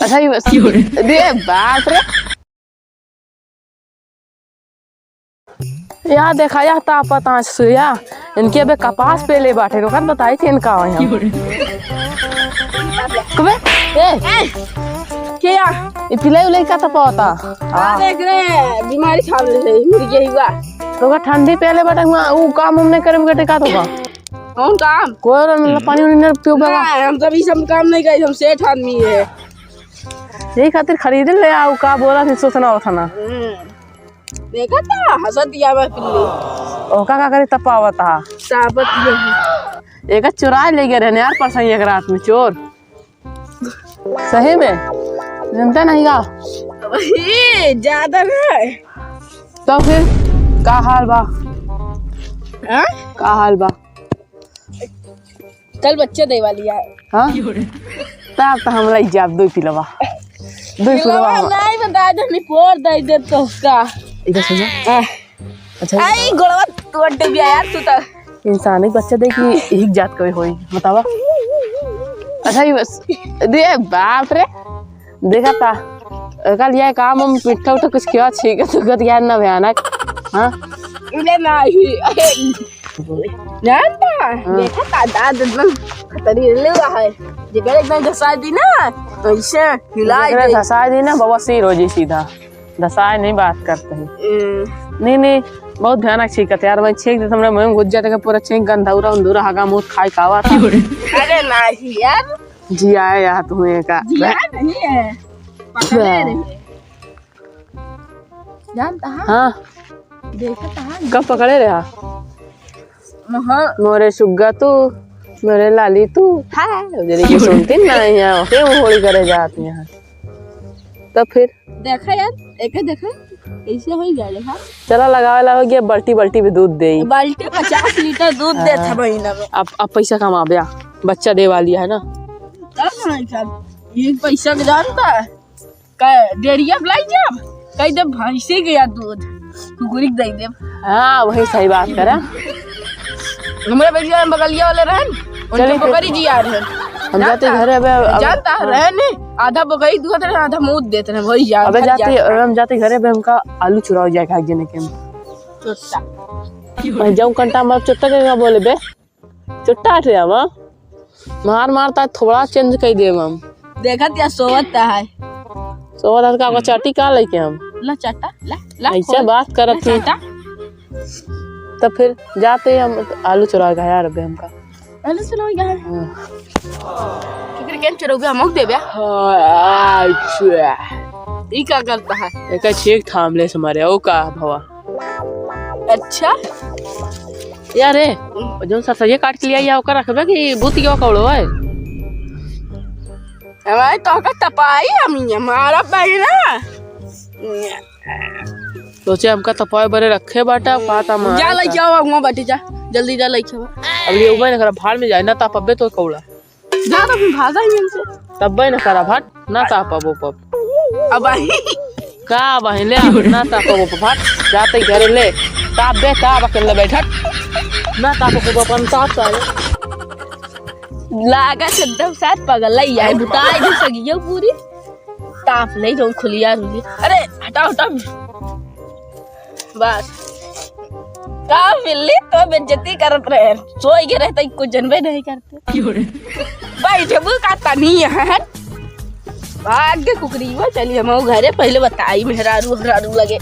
अच्छा ये दे बाप रे यार देखा या ता पता सुया इनके अबे कपास पे ले बाटे रोकत बताई थी इनका यहाँ कबे ए क्या ये पिलाई उलाई का तपा होता देख रहे बीमारी छाल ले मुर्गी ही हुआ तो का ठंडी पे ले बाटे वो काम हमने करे बेटे का तो का कौन काम कोई मतलब पानी उन्हें पियो बाबा हम कभी सब काम नहीं करे हम सेठ आदमी है यही खातिर खरीद ले आओ का बोला थी सोचना होता ना देखा था हंसत दिया मैं पिल्ली ओका का करे तपा था साबत एक चुरा ले गए रहने यार परसों एक रात में चोर सही में जानता नहीं का ज्यादा नहीं तो फिर का हाल बा का हाल बा कल बच्चे दे वाली है हाँ तब तो हमला इजाब दो पिलवा नहीं बता दे नहीं पोर दे दे तो उसका इधर सुनो अच्छा आई गोलवा टूट गया यार तू तो इंसान एक बच्चा दे कि एक जात कभी होई बतावा अच्छा ये बस दे बाप रे देखा था कल ये काम हम पिट्ठा उठा कुछ किया ठीक है तो गत यार ना भयानक हाँ इले नहीं जानता देखा था दाद एकदम खतरी ले रहा है जेकर एकदम धसा दी ना ऐसे हिला दे धसा दी ना बाबा सिर हो जी सीधा धसाए नहीं बात करते हैं नहीं बहुत भयानक छीकत यार मैं छीक दे हमने मुंह घुस जाते पूरा छीक गंधाउरा अंधूरा हागा मुंह खाई खावा था अरे नहीं यार जी आए यार तुम्हें का नहीं है पकड़े रे जानता हाँ देखा था कब पकड़े रहा मोरे सुग्गा तू मेरे लाली तू है सुनती ना यहाँ क्यों होली करे जाती यहाँ तब फिर देखा यार एक देखा ऐसे हो गया देखा चला लगावे लगा गया बाल्टी भी दूध दे बाल्टी 50 लीटर दूध देता महीना में अब पैसा कमा गया बच्चा दे वाली है ना ये पैसा के जानता है डेरिया लाई जब कई दे भैंसे गया दूध कुकुरी दे दे हाँ वही सही बात करा हमारे भैया बगलिया वाले रहन उनके बकरी जी आ रहे हम जाते घर जानता रहने आधा बकरी दूध रहे आधा मूत देते रहे वही यार अबे जाते हम जाते घरे पे हमका आलू चुराव जाए खा जने के चुट्टा मैं जाऊं कंटा में चुट्टा के बोले बे चुट्टा रे हम मारता थोड़ा चेंज कर दे हम देखा क्या सोवत है सोवत का चाटी का लेके हम ला चाटा ला ऐसे बात करत थी तब फिर जाते हम आलू चुरा गया यार अबे हमका आलू चुरा गया केन चुरा हम दे बे अच्छा ई का करता है एक छेक थाम ले हमारे ओ का भवा अच्छा यार रे जो सर काट के लिया या ओकर रखबे कि भूत के कौड़ो है हमारे तो का तपाई हम हमारा बहना सोचे हमका तपाए बरे रखे बाटा पाता मार जा ले जाओ वहां बैठ जा जल्दी जा ले जाओ अब ये उबे न करा भाड़ में जाए ना तापबे तो कौड़ा जा तो भागा ही इनसे तब्बे न करा भाट ना तापबो पप अब आई का बहन ले ना तापबो भाट जाते घरे ले ताप बे ताप अकेले बैठत ना तापबो अपन ताप साले लागा एकदम साथ पगल लाई है बुताई जो सगियो पूरी ताप ले जो खुलिया रुली अरे हटाओ बस का बिल्ली तो बेइज्जती करत रहे सोई के रहते कुछ जनबे नहीं करते भाई जब का तनी है भाग के कुकरी वो चलिए हम घरे पहले बताई मेहरारू लगे